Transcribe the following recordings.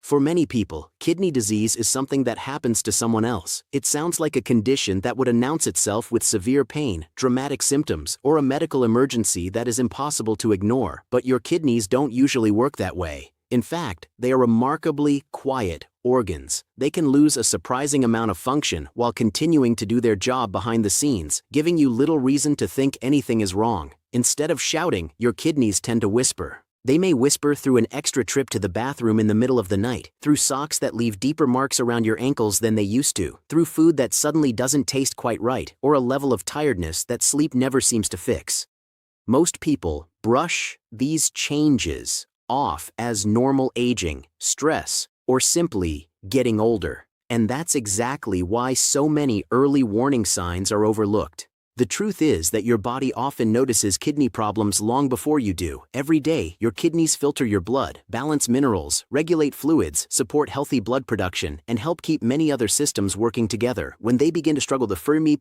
For many people, kidney disease is something that happens to someone else. It sounds like a condition that would announce itself with severe pain, dramatic symptoms, or a medical emergency that is impossible to ignore. But your kidneys don't usually work that way. In fact, they are remarkably quiet organs. They can lose a surprising amount of function while continuing to do their job behind the scenes, giving you little reason to think anything is wrong. Instead of shouting, your kidneys tend to whisper. They may whisper through an extra trip to the bathroom in the middle of the night, through socks that leave deeper marks around your ankles than they used to, through food that suddenly doesn't taste quite right, or a level of tiredness that sleep never seems to fix. Most people brush these changes off as normal aging, stress, or simply getting older. And that's exactly why so many early warning signs are overlooked. The truth is that your body often notices kidney problems long before you do. Every day, your kidneys filter your blood, balance minerals, regulate fluids, support healthy blood production, and help keep many other systems working together. When they begin to struggle, the Foamy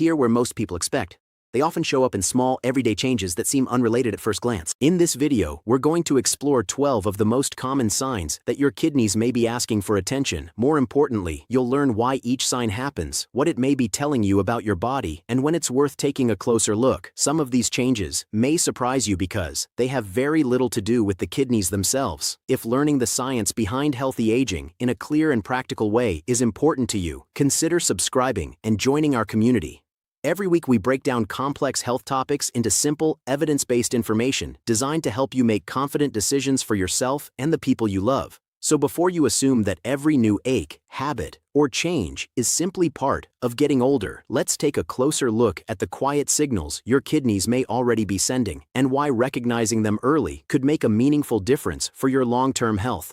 appear where most people expect. They often show up in small, everyday changes that seem unrelated at first glance. In this video, we're going to explore 12 of the most common signs that your kidneys may be asking for attention. More importantly, you'll learn why each sign happens, what it may be telling you about your body, and when it's worth taking a closer look. Some of these changes may surprise you because they have very little to do with the kidneys themselves. If learning the science behind healthy aging in a clear and practical way is important to you, consider subscribing and joining our community. Every week we break down complex health topics into simple, evidence-based information designed to help you make confident decisions for yourself and the people you love. So before you assume that every new ache, habit, or change is simply part of getting older, let's take a closer look at the quiet signals your kidneys may already be sending and why recognizing them early could make a meaningful difference for your long-term health.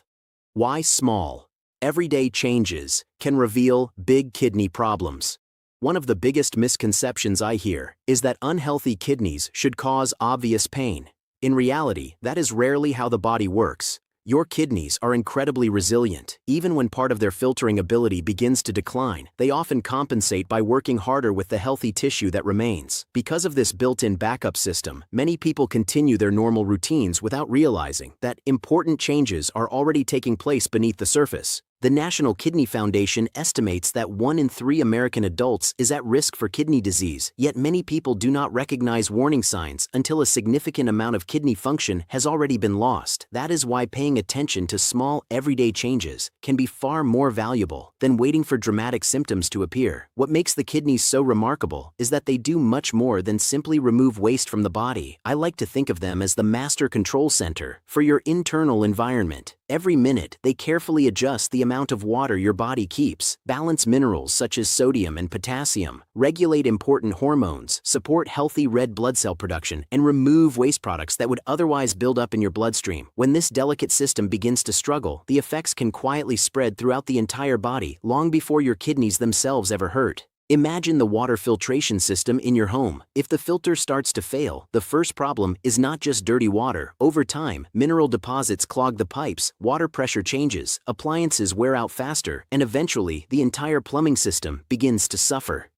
Why small, everyday changes can reveal big kidney problems. One of the biggest misconceptions I hear is that unhealthy kidneys should cause obvious pain. In reality, that is rarely how the body works. Your kidneys are incredibly resilient. Even when part of their filtering ability begins to decline, they often compensate by working harder with the healthy tissue that remains. Because of this built-in backup system, many people continue their normal routines without realizing that important changes are already taking place beneath the surface. The National Kidney Foundation estimates that 1 in 3 American adults is at risk for kidney disease, yet many people do not recognize warning signs until a significant amount of kidney function has already been lost. That is why paying attention to small, everyday changes can be far more valuable than waiting for dramatic symptoms to appear. What makes the kidneys so remarkable is that they do much more than simply remove waste from the body. I like to think of them as the master control center for your internal environment. Every minute, they carefully adjust the amount of water your body keeps, balance minerals such as sodium and potassium, regulate important hormones, support healthy red blood cell production, and remove waste products that would otherwise build up in your bloodstream. When this delicate system begins to struggle, the effects can quietly spread throughout the entire body long before your kidneys themselves ever hurt. Imagine the water filtration system in your home. If the filter starts to fail, the first problem is not just dirty water. Over time, mineral deposits clog the pipes, water pressure changes, appliances wear out faster, and eventually, the entire plumbing system begins to suffer.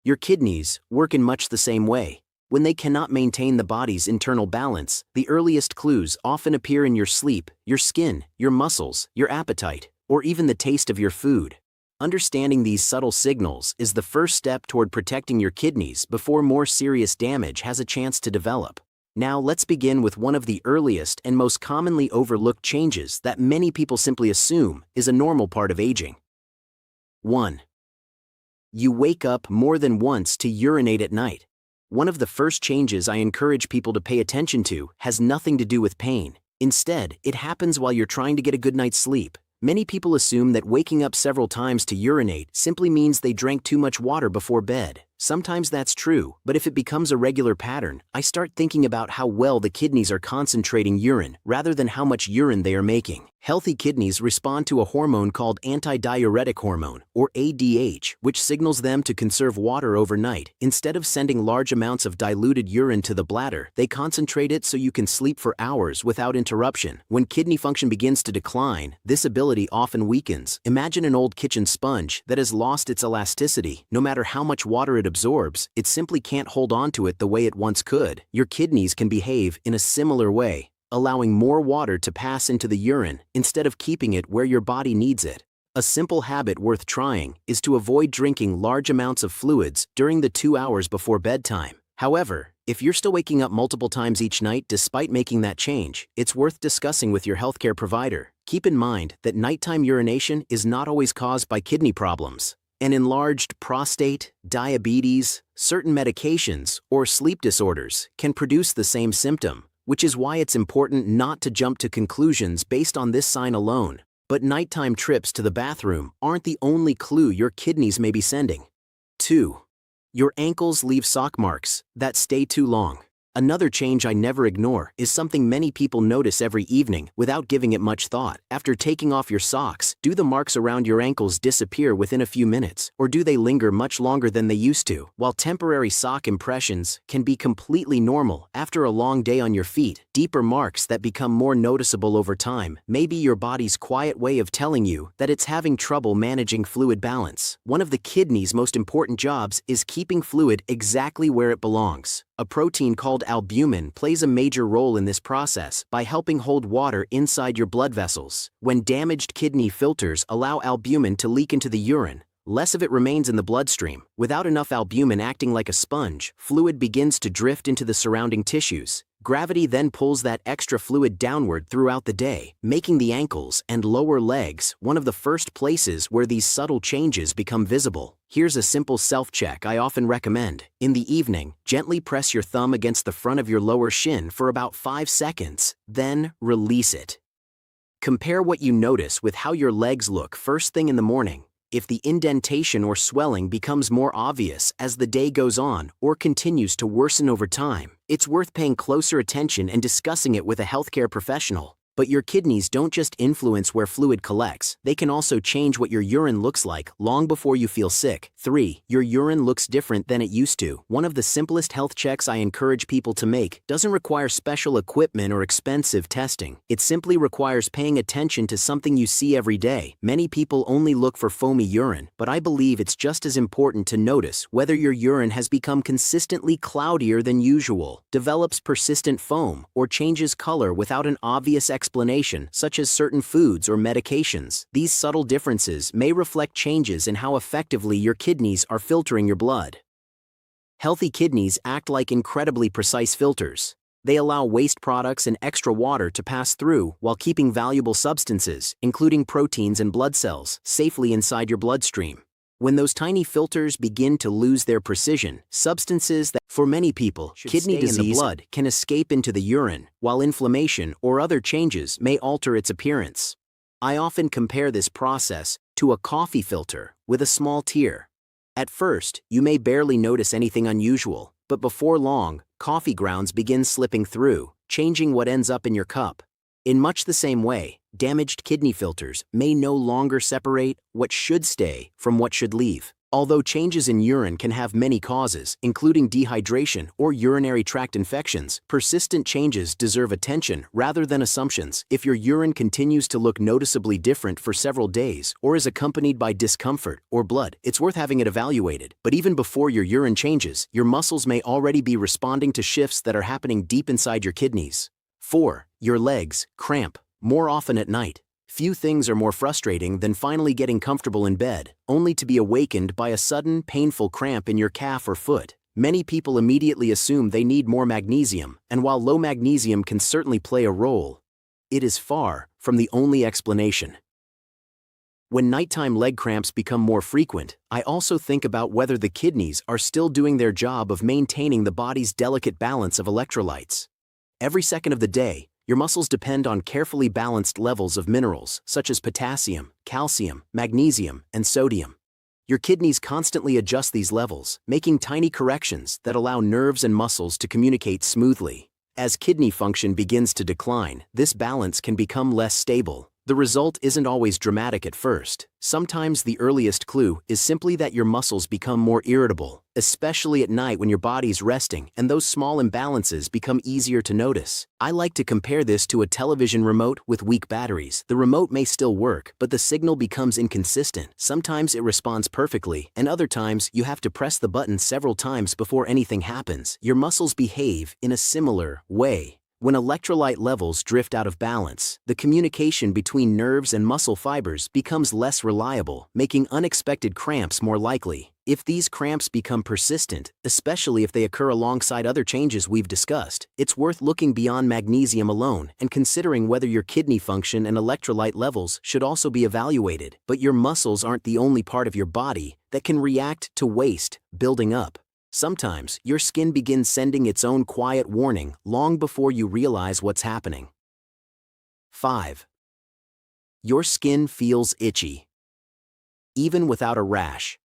Your kidneys work in much the same way. When they cannot maintain the body's internal balance, the earliest clues often appear in your sleep, your skin, your muscles, your appetite, or even the taste of your food. Understanding these subtle signals is the first step toward protecting your kidneys before more serious damage has a chance to develop. Now let's begin with one of the earliest and most commonly overlooked changes that many people simply assume is a normal part of aging. 1. You wake up more than once to urinate at night. One of the first changes I encourage people to pay attention to has nothing to do with pain. Instead, it happens while you're trying to get a good night's sleep. Many people assume that waking up several times to urinate simply means they drank too much water before bed. Sometimes that's true, but if it becomes a regular pattern, I start thinking about how well the kidneys are concentrating urine rather than how much urine they are making. Healthy kidneys respond to a hormone called antidiuretic hormone, or ADH, which signals them to conserve water overnight. Instead of sending large amounts of diluted urine to the bladder, they concentrate it so you can sleep for hours without interruption. When kidney function begins to decline, this ability often weakens. Imagine an old kitchen sponge that has lost its elasticity. No matter how much water it absorbs, it simply can't hold on to it the way it once could. Your kidneys can behave in a similar way, allowing more water to pass into the urine instead of keeping it where your body needs it. A simple habit worth trying is to avoid drinking large amounts of fluids during the 2 hours before bedtime. However, if you're still waking up multiple times each night despite making that change, it's worth discussing with your healthcare provider. Keep in mind that nighttime urination is not always caused by kidney problems. An enlarged prostate, diabetes, certain medications, or sleep disorders can produce the same symptom, which is why it's important not to jump to conclusions based on this sign alone. But nighttime trips to the bathroom aren't the only clue your kidneys may be sending. 2. Your ankles leave sock marks that stay too long. Another change I never ignore is something many people notice every evening without giving it much thought. After taking off your socks, do the marks around your ankles disappear within a few minutes, or do they linger much longer than they used to? While temporary sock impressions can be completely normal after a long day on your feet, deeper marks that become more noticeable over time may be your body's quiet way of telling you that it's having trouble managing fluid balance. One of the kidney's most important jobs is keeping fluid exactly where it belongs. A protein called albumin plays a major role in this process by helping hold water inside your blood vessels. When damaged kidney filters allow albumin to leak into the urine, less of it remains in the bloodstream. Without enough albumin acting like a sponge, fluid begins to drift into the surrounding tissues. Gravity then pulls that extra fluid downward throughout the day, making the ankles and lower legs one of the first places where these subtle changes become visible. Here's a simple self-check I often recommend. In the evening, gently press your thumb against the front of your lower shin for about 5 seconds, then release it. Compare what you notice with how your legs look first thing in the morning. If the indentation or swelling becomes more obvious as the day goes on or continues to worsen over time, it's worth paying closer attention and discussing it with a healthcare professional. But your kidneys don't just influence where fluid collects, they can also change what your urine looks like long before you feel sick. 3. Your urine looks different than it used to. One of the simplest health checks I encourage people to make doesn't require special equipment or expensive testing. It simply requires paying attention to something you see every day. Many people only look for foamy urine, but I believe it's just as important to notice whether your urine has become consistently cloudier than usual, develops persistent foam, or changes color without an obvious explanation, such as certain foods or medications. These subtle differences may reflect changes in how effectively your kidneys are filtering your blood. Healthy kidneys act like incredibly precise filters. They allow waste products and extra water to pass through while keeping valuable substances, including proteins and blood cells, safely inside your bloodstream. When those tiny filters begin to lose their precision, substances that, for many people, kidney disease in the blood can escape into the urine, while inflammation or other changes may alter its appearance. I often compare this process to a coffee filter with a small tear. At first, you may barely notice anything unusual, but before long, coffee grounds begin slipping through, changing what ends up in your cup. In much the same way, damaged kidney filters may no longer separate what should stay from what should leave. Although changes in urine can have many causes, including dehydration or urinary tract infections, persistent changes deserve attention rather than assumptions. If your urine continues to look noticeably different for several days or is accompanied by discomfort or blood, it's worth having it evaluated. But even before your urine changes, your muscles may already be responding to shifts that are happening deep inside your kidneys. 4. Your legs cramp more often at night. Few things are more frustrating than finally getting comfortable in bed, only to be awakened by a sudden, painful cramp in your calf or foot. Many people immediately assume they need more magnesium, and while low magnesium can certainly play a role, it is far from the only explanation. When nighttime leg cramps become more frequent, I also think about whether the kidneys are still doing their job of maintaining the body's delicate balance of electrolytes. Every second of the day, your muscles depend on carefully balanced levels of minerals such as potassium, calcium, magnesium, and sodium. Your kidneys constantly adjust these levels, making tiny corrections that allow nerves and muscles to communicate smoothly. As kidney function begins to decline, this balance can become less stable. The result isn't always dramatic at first. Sometimes the earliest clue is simply that your muscles become more irritable, especially at night when your body's resting, and those small imbalances become easier to notice. I like to compare this to a television remote with weak batteries. The remote may still work, but the signal becomes inconsistent. Sometimes it responds perfectly, and other times you have to press the button several times before anything happens. Your muscles behave in a similar way. When electrolyte levels drift out of balance, the communication between nerves and muscle fibers becomes less reliable, making unexpected cramps more likely. If these cramps become persistent, especially if they occur alongside other changes we've discussed, it's worth looking beyond magnesium alone and considering whether your kidney function and electrolyte levels should also be evaluated. But your muscles aren't the only part of your body that can react to waste building up. Sometimes, your skin begins sending its own quiet warning long before you realize what's happening. 5. Your skin feels itchy, even without a rash.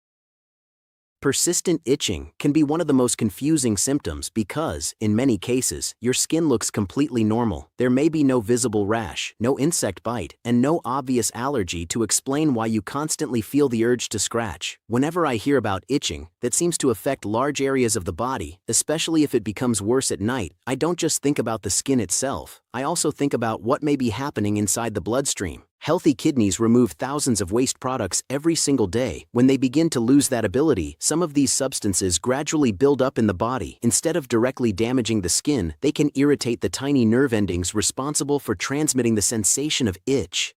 Persistent itching can be one of the most confusing symptoms because, in many cases, your skin looks completely normal. There may be no visible rash, no insect bite, and no obvious allergy to explain why you constantly feel the urge to scratch. Whenever I hear about itching that seems to affect large areas of the body, especially if it becomes worse at night, I don't just think about the skin itself. I also think about what may be happening inside the bloodstream. Healthy kidneys remove thousands of waste products every single day. When they begin to lose that ability, some of these substances gradually build up in the body. Instead of directly damaging the skin, they can irritate the tiny nerve endings responsible for transmitting the sensation of itch.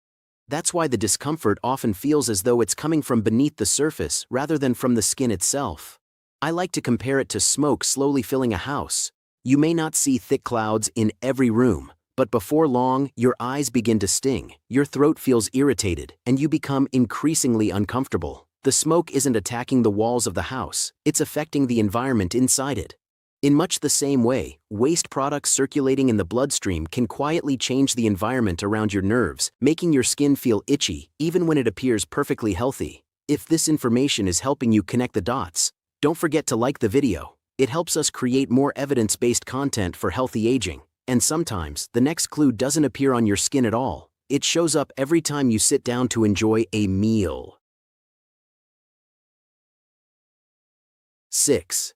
That's why the discomfort often feels as though it's coming from beneath the surface rather than from the skin itself. I like to compare it to smoke slowly filling a house. You may not see thick clouds in every room, but before long, your eyes begin to sting, your throat feels irritated, and you become increasingly uncomfortable. The smoke isn't attacking the walls of the house, it's affecting the environment inside it. In much the same way, waste products circulating in the bloodstream can quietly change the environment around your nerves, making your skin feel itchy, even when it appears perfectly healthy. If this information is helping you connect the dots, don't forget to like the video. It helps us create more evidence-based content for healthy aging. And sometimes, the next clue doesn't appear on your skin at all. It shows up every time you sit down to enjoy a meal. 6.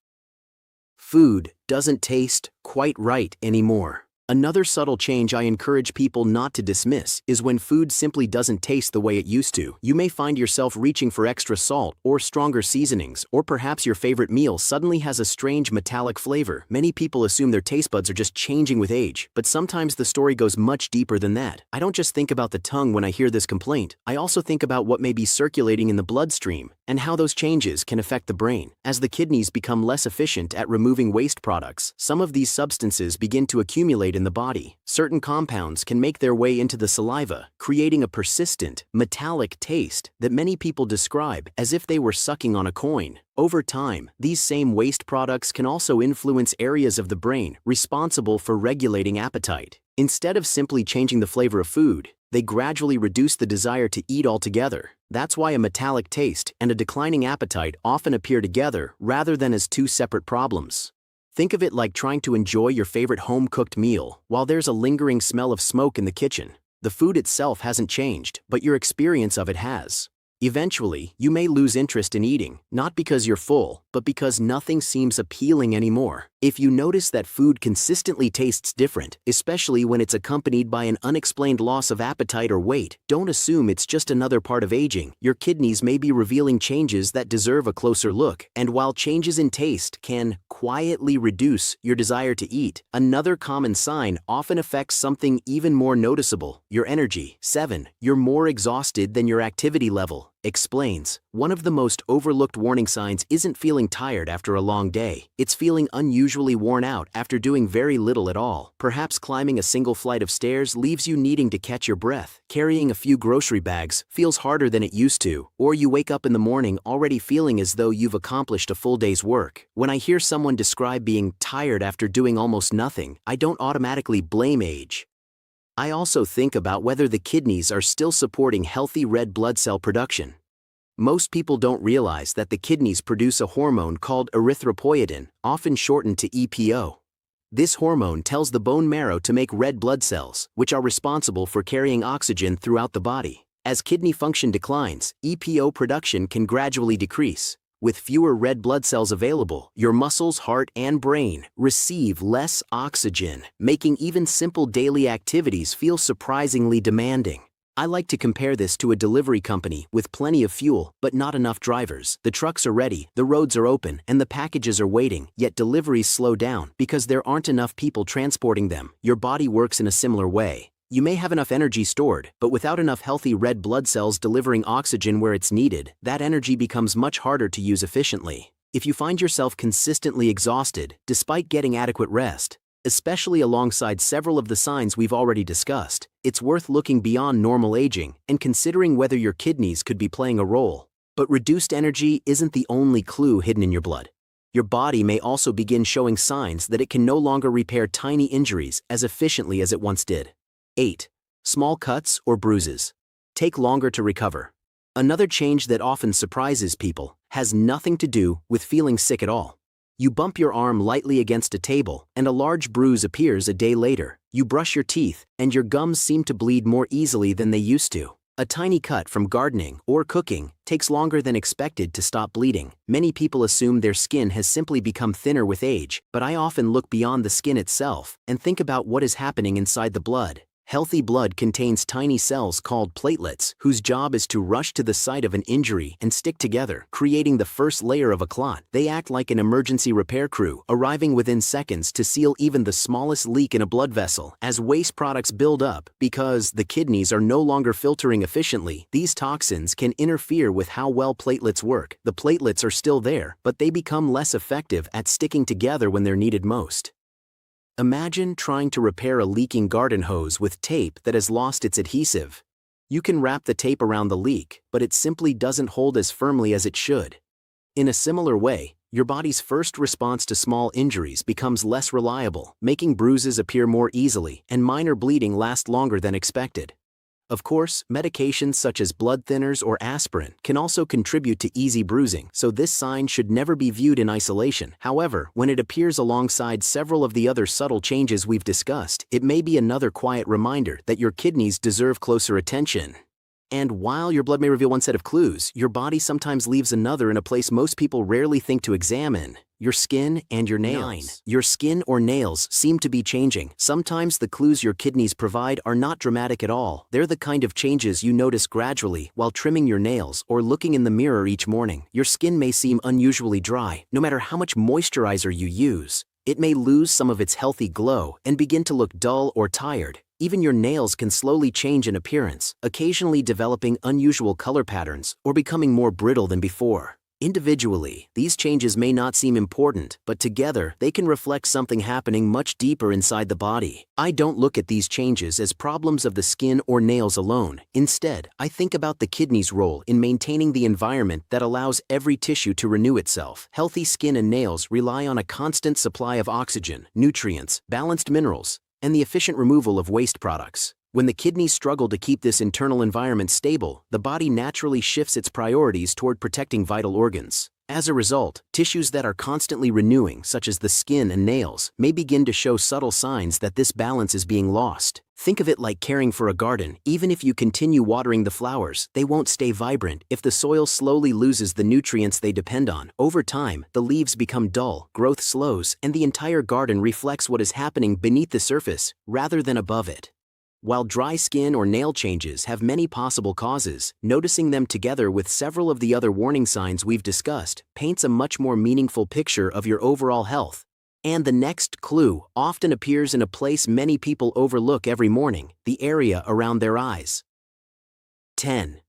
Food doesn't taste quite right anymore. Another subtle change I encourage people not to dismiss is when food simply doesn't taste the way it used to. You may find yourself reaching for extra salt or stronger seasonings, or perhaps your favorite meal suddenly has a strange metallic flavor. Many people assume their taste buds are just changing with age, but sometimes the story goes much deeper than that. I don't just think about the tongue when I hear this complaint. I also think about what may be circulating in the bloodstream and how those changes can affect the brain. As the kidneys become less efficient at removing waste products, some of these substances begin to accumulate in the body. Certain compounds can make their way into the saliva, creating a persistent, metallic taste that many people describe as if they were sucking on a coin. Over time, these same waste products can also influence areas of the brain responsible for regulating appetite. Instead of simply changing the flavor of food, they gradually reduce the desire to eat altogether. That's why a metallic taste and a declining appetite often appear together rather than as two separate problems. Think of it like trying to enjoy your favorite home-cooked meal while there's a lingering smell of smoke in the kitchen. The food itself hasn't changed, but your experience of it has. Eventually, you may lose interest in eating, not because you're full, but because nothing seems appealing anymore. If you notice that food consistently tastes different, especially when it's accompanied by an unexplained loss of appetite or weight, don't assume it's just another part of aging. Your kidneys may be revealing changes that deserve a closer look. And while changes in taste can quietly reduce your desire to eat, another common sign often affects something even more noticeable: your energy. 7. You're more exhausted than your activity level. Explains, one of the most overlooked warning signs isn't feeling tired after a long day. It's feeling unusually worn out after doing very little at all. Perhaps climbing a single flight of stairs leaves you needing to catch your breath. Carrying a few grocery bags feels harder than it used to. Or you wake up in the morning already feeling as though you've accomplished a full day's work. When I hear someone describe being tired after doing almost nothing, I don't automatically blame age. I also think about whether the kidneys are still supporting healthy red blood cell production. Most people don't realize that the kidneys produce a hormone called erythropoietin, often shortened to EPO. This hormone tells the bone marrow to make red blood cells, which are responsible for carrying oxygen throughout the body. As kidney function declines, EPO production can gradually decrease. With fewer red blood cells available, your muscles, heart, and brain receive less oxygen, making even simple daily activities feel surprisingly demanding. I like to compare this to a delivery company with plenty of fuel but not enough drivers. The trucks are ready, the roads are open, and the packages are waiting, yet deliveries slow down because there aren't enough people transporting them. Your body works in a similar way. You may have enough energy stored, but without enough healthy red blood cells delivering oxygen where it's needed, that energy becomes much harder to use efficiently. If you find yourself consistently exhausted, despite getting adequate rest, especially alongside several of the signs we've already discussed, it's worth looking beyond normal aging and considering whether your kidneys could be playing a role. But reduced energy isn't the only clue hidden in your blood. Your body may also begin showing signs that it can no longer repair tiny injuries as efficiently as it once did. 8. Small cuts or bruises take longer to recover. Another change that often surprises people has nothing to do with feeling sick at all. You bump your arm lightly against a table, and a large bruise appears a day later. You brush your teeth, and your gums seem to bleed more easily than they used to. A tiny cut from gardening or cooking takes longer than expected to stop bleeding. Many people assume their skin has simply become thinner with age, but I often look beyond the skin itself and think about what is happening inside the blood. Healthy blood contains tiny cells called platelets, whose job is to rush to the site of an injury and stick together, creating the first layer of a clot. They act like an emergency repair crew, arriving within seconds to seal even the smallest leak in a blood vessel. As waste products build up, because the kidneys are no longer filtering efficiently, these toxins can interfere with how well platelets work. The platelets are still there, but they become less effective at sticking together when they're needed most. Imagine trying to repair a leaking garden hose with tape that has lost its adhesive. You can wrap the tape around the leak, but it simply doesn't hold as firmly as it should. In a similar way, your body's first response to small injuries becomes less reliable, making bruises appear more easily and minor bleeding last longer than expected. Of course, medications such as blood thinners or aspirin can also contribute to easy bruising, so this sign should never be viewed in isolation. However, when it appears alongside several of the other subtle changes we've discussed, it may be another quiet reminder that your kidneys deserve closer attention. And while your blood may reveal one set of clues, your body sometimes leaves another in a place most people rarely think to examine: your skin and your nails. 9. Your skin or nails seem to be changing. Sometimes the clues your kidneys provide are not dramatic at all. They're the kind of changes you notice gradually while trimming your nails or looking in the mirror each morning. Your skin may seem unusually dry, no matter how much moisturizer you use. It may lose some of its healthy glow and begin to look dull or tired. Even your nails can slowly change in appearance, occasionally developing unusual color patterns or becoming more brittle than before. Individually, these changes may not seem important, but together they can reflect something happening much deeper inside the body. I don't look at these changes as problems of the skin or nails alone. Instead, I think about the kidney's role in maintaining the environment that allows every tissue to renew itself. Healthy skin and nails rely on a constant supply of oxygen, nutrients, balanced minerals, and the efficient removal of waste products. When the kidneys struggle to keep this internal environment stable, the body naturally shifts its priorities toward protecting vital organs. As a result, tissues that are constantly renewing, such as the skin and nails, may begin to show subtle signs that this balance is being lost. Think of it like caring for a garden. Even if you continue watering the flowers, they won't stay vibrant if the soil slowly loses the nutrients they depend on. Over time, the leaves become dull, growth slows, and the entire garden reflects what is happening beneath the surface rather than above it. While dry skin or nail changes have many possible causes, noticing them together with several of the other warning signs we've discussed paints a much more meaningful picture of your overall health. And the next clue often appears in a place many people overlook every morning: the area around their eyes. 10.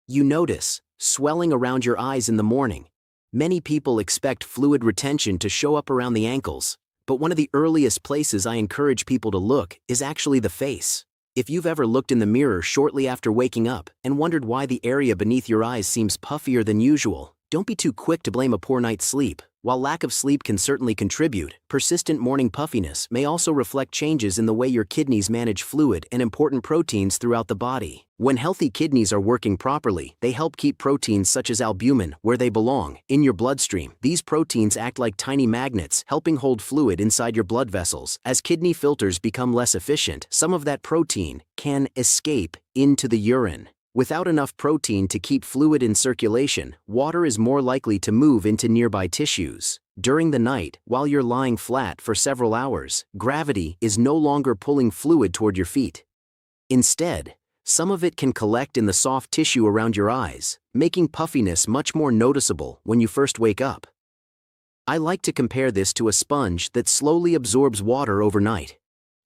You notice swelling around your eyes in the morning. Many people expect fluid retention to show up around the ankles, but one of the earliest places I encourage people to look is actually the face. If you've ever looked in the mirror shortly after waking up and wondered why the area beneath your eyes seems puffier than usual, don't be too quick to blame a poor night's sleep. While lack of sleep can certainly contribute, persistent morning puffiness may also reflect changes in the way your kidneys manage fluid and important proteins throughout the body. When healthy kidneys are working properly, they help keep proteins such as albumin where they belong, in your bloodstream. These proteins act like tiny magnets, helping hold fluid inside your blood vessels. As kidney filters become less efficient, some of that protein can escape into the urine. Without enough protein to keep fluid in circulation, water is more likely to move into nearby tissues. During the night, while you're lying flat for several hours, gravity is no longer pulling fluid toward your feet. Instead, some of it can collect in the soft tissue around your eyes, making puffiness much more noticeable when you first wake up. I like to compare this to a sponge that slowly absorbs water overnight.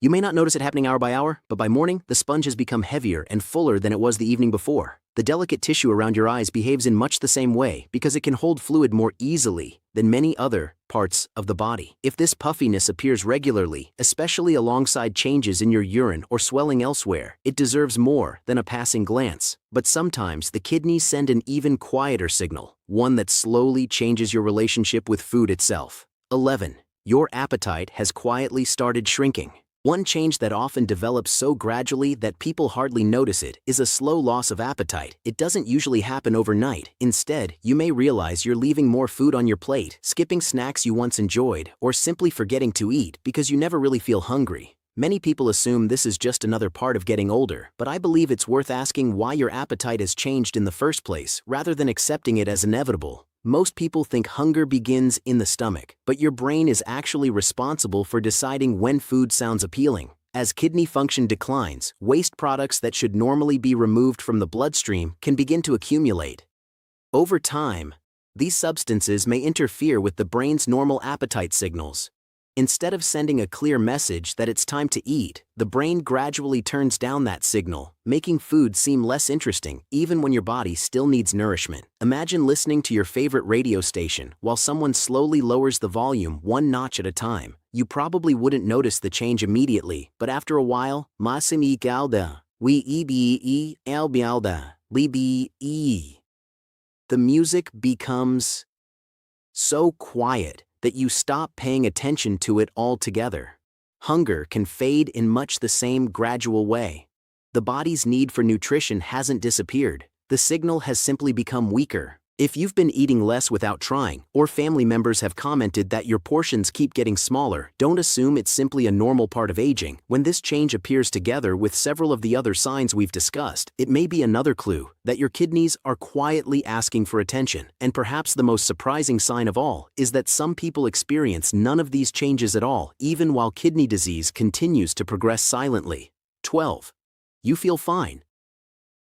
You may not notice it happening hour by hour, but by morning, the sponge has become heavier and fuller than it was the evening before. The delicate tissue around your eyes behaves in much the same way because it can hold fluid more easily than many other parts of the body. If this puffiness appears regularly, especially alongside changes in your urine or swelling elsewhere, it deserves more than a passing glance. But sometimes the kidneys send an even quieter signal, one that slowly changes your relationship with food itself. 11. Your appetite has quietly started shrinking. One change that often develops so gradually that people hardly notice it is a slow loss of appetite. It doesn't usually happen overnight. Instead, you may realize you're leaving more food on your plate, skipping snacks you once enjoyed, or simply forgetting to eat because you never really feel hungry. Many people assume this is just another part of getting older, but I believe it's worth asking why your appetite has changed in the first place, rather than accepting it as inevitable. Most people think hunger begins in the stomach, but your brain is actually responsible for deciding when food sounds appealing. As kidney function declines, waste products that should normally be removed from the bloodstream can begin to accumulate. Over time, these substances may interfere with the brain's normal appetite signals. Instead of sending a clear message that it's time to eat, the brain gradually turns down that signal, making food seem less interesting even when your body still needs nourishment. Imagine listening to your favorite radio station while someone slowly lowers the volume one notch at a time. You probably wouldn't notice the change immediately, but after a while, masim galda, we ebe albialda, libi e. The music becomes so quiet that you stop paying attention to it altogether. Hunger can fade in much the same gradual way. The body's need for nutrition hasn't disappeared. The signal has simply become weaker. If you've been eating less without trying, or family members have commented that your portions keep getting smaller, don't assume it's simply a normal part of aging. When this change appears together with several of the other signs we've discussed, it may be another clue that your kidneys are quietly asking for attention. And perhaps the most surprising sign of all is that some people experience none of these changes at all, even while kidney disease continues to progress silently. 12. You feel fine,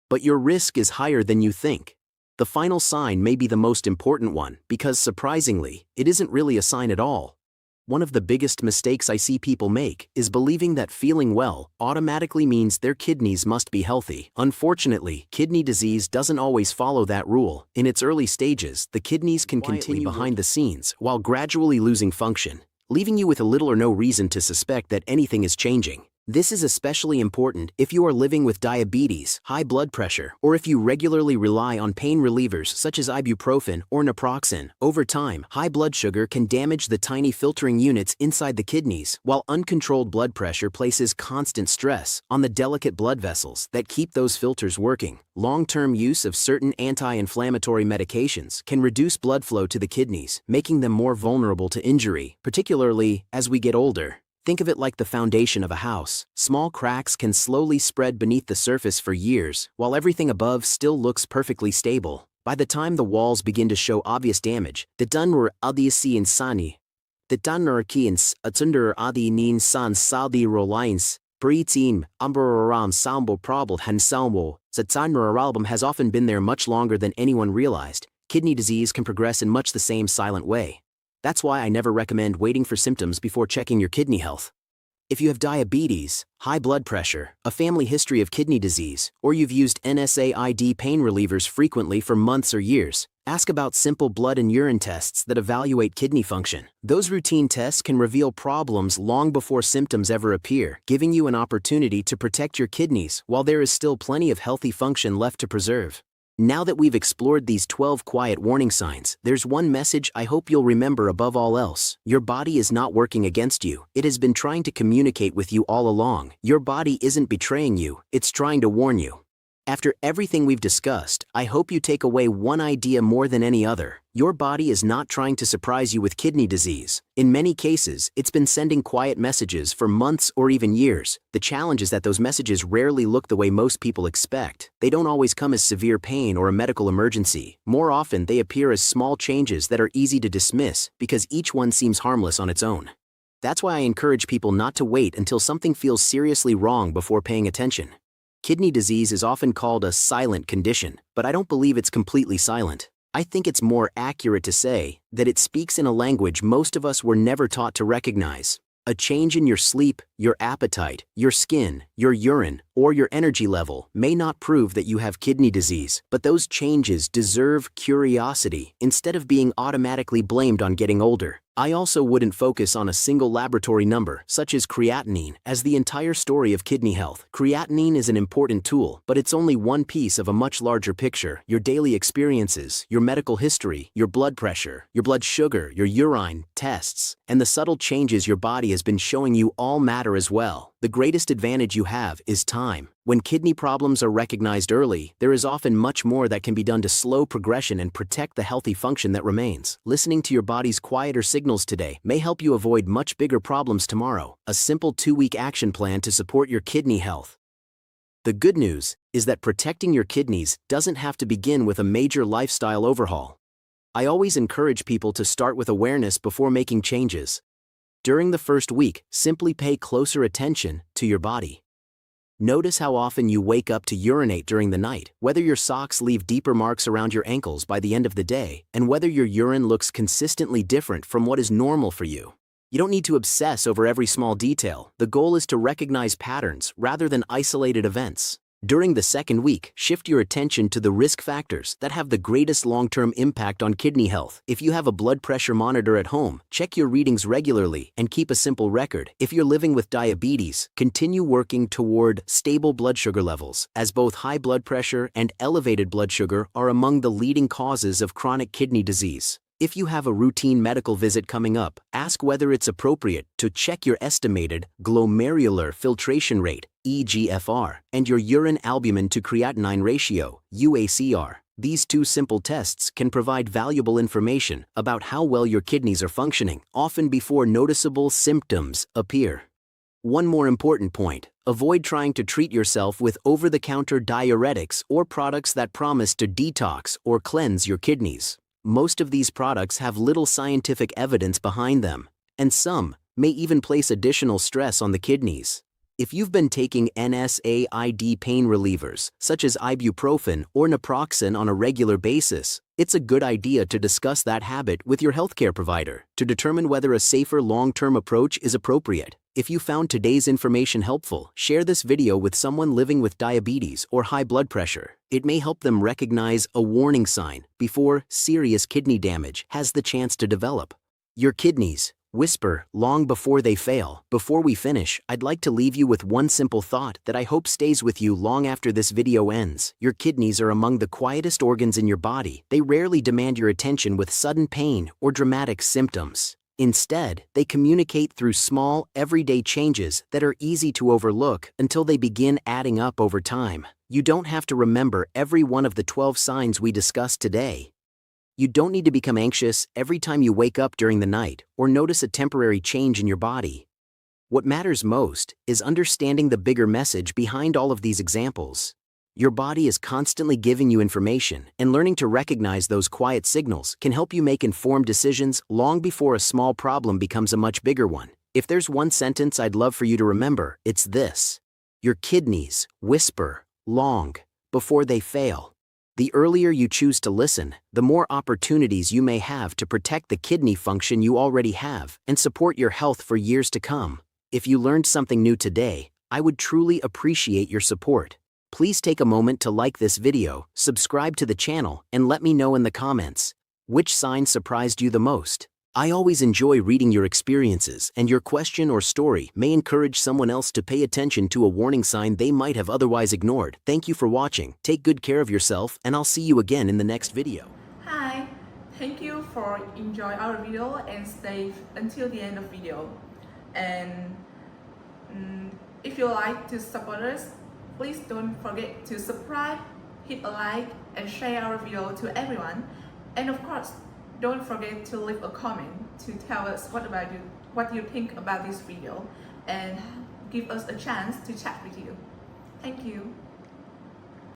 but your risk is higher than you think. The final sign may be the most important one because, surprisingly, it isn't really a sign at all. One of the biggest mistakes I see people make is believing that feeling well automatically means their kidneys must be healthy. Unfortunately, kidney disease doesn't always follow that rule. In its early stages, the kidneys can continue behind the scenes while gradually losing function, leaving you with a little or no reason to suspect that anything is changing. This is especially important if you are living with diabetes, high blood pressure, or if you regularly rely on pain relievers such as ibuprofen or naproxen. Over time, high blood sugar can damage the tiny filtering units inside the kidneys, while uncontrolled blood pressure places constant stress on the delicate blood vessels that keep those filters working. Long-term use of certain anti-inflammatory medications can reduce blood flow to the kidneys, making them more vulnerable to injury, particularly as we get older. Think of it like the foundation of a house. Small cracks can slowly spread beneath the surface for years, while everything above still looks perfectly stable. By the time the walls begin to show obvious damage, the dunur adisi insani, the dunur kiins, atsunder adi nin san saldi rolines, britim, umberaram sambo probable hansalmo, zatanur album has often been there much longer than anyone realized. Kidney disease can progress in much the same silent way. That's why I never recommend waiting for symptoms before checking your kidney health. If you have diabetes, high blood pressure, a family history of kidney disease, or you've used NSAID pain relievers frequently for months or years, ask about simple blood and urine tests that evaluate kidney function. Those routine tests can reveal problems long before symptoms ever appear, giving you an opportunity to protect your kidneys while there is still plenty of healthy function left to preserve. Now that we've explored these 12 quiet warning signs, there's one message I hope you'll remember above all else. Your body is not working against you. It has been trying to communicate with you all along. Your body isn't betraying you, it's trying to warn you. After everything we've discussed, I hope you take away one idea more than any other. Your body is not trying to surprise you with kidney disease. In many cases, it's been sending quiet messages for months or even years. The challenge is that those messages rarely look the way most people expect. They don't always come as severe pain or a medical emergency. More often, they appear as small changes that are easy to dismiss because each one seems harmless on its own. That's why I encourage people not to wait until something feels seriously wrong before paying attention. Kidney disease is often called a silent condition, but I don't believe it's completely silent. I think it's more accurate to say that it speaks in a language most of us were never taught to recognize. A change in your sleep, your appetite, your skin, your urine, or your energy level may not prove that you have kidney disease, but those changes deserve curiosity instead of being automatically blamed on getting older. I also wouldn't focus on a single laboratory number, such as creatinine, as the entire story of kidney health. Creatinine is an important tool, but it's only one piece of a much larger picture. Your daily experiences, your medical history, your blood pressure, your blood sugar, your urine tests, and the subtle changes your body has been showing you all matter as well. The greatest advantage you have is time. When kidney problems are recognized early, there is often much more that can be done to slow progression and protect the healthy function that remains. Listening to your body's quieter signals today may help you avoid much bigger problems tomorrow. A simple 2-week action plan to support your kidney health. The good news is that protecting your kidneys doesn't have to begin with a major lifestyle overhaul. I always encourage people to start with awareness before making changes. During the first week, simply pay closer attention to your body. Notice how often you wake up to urinate during the night, whether your socks leave deeper marks around your ankles by the end of the day, and whether your urine looks consistently different from what is normal for you. You don't need to obsess over every small detail. The goal is to recognize patterns rather than isolated events. During the second week, shift your attention to the risk factors that have the greatest long-term impact on kidney health. If you have a blood pressure monitor at home, check your readings regularly and keep a simple record. If you're living with diabetes, continue working toward stable blood sugar levels, as both high blood pressure and elevated blood sugar are among the leading causes of chronic kidney disease. If you have a routine medical visit coming up, ask whether it's appropriate to check your estimated glomerular filtration rate, eGFR, and your urine albumin to creatinine ratio, UACR. These two simple tests can provide valuable information about how well your kidneys are functioning, often before noticeable symptoms appear. One more important point: avoid trying to treat yourself with over-the-counter diuretics or products that promise to detox or cleanse your kidneys. Most of these products have little scientific evidence behind them, and some may even place additional stress on the kidneys. If you've been taking NSAID pain relievers, such as ibuprofen or naproxen on a regular basis, it's a good idea to discuss that habit with your healthcare provider to determine whether a safer long-term approach is appropriate. If you found today's information helpful, share this video with someone living with diabetes or high blood pressure. It may help them recognize a warning sign before serious kidney damage has the chance to develop. Your kidneys whisper long before they fail. Before we finish, I'd like to leave you with one simple thought that I hope stays with you long after this video ends. Your kidneys are among the quietest organs in your body. They rarely demand your attention with sudden pain or dramatic symptoms. Instead, they communicate through small, everyday changes that are easy to overlook until they begin adding up over time. You don't have to remember every one of the 12 signs we discussed today. You don't need to become anxious every time you wake up during the night or notice a temporary change in your body. What matters most is understanding the bigger message behind all of these examples. Your body is constantly giving you information, and learning to recognize those quiet signals can help you make informed decisions long before a small problem becomes a much bigger one. If there's one sentence I'd love for you to remember, it's this: your kidneys whisper long before they fail. The earlier you choose to listen, the more opportunities you may have to protect the kidney function you already have and support your health for years to come. If you learned something new today, I would truly appreciate your support. Please take a moment to like this video, subscribe to the channel, and let me know in the comments which sign surprised you the most. I always enjoy reading your experiences, and your question or story may encourage someone else to pay attention to a warning sign they might have otherwise ignored. Thank you for watching. Take good care of yourself, and I'll see you again in the next video. Hi, thank you for enjoy our video and stay until the end of video. And if you like to support us, please don't forget to subscribe, hit a like, and share our video to everyone. And of course, don't forget to leave a comment to tell us what you think about this video and give us a chance to chat with you. Thank you.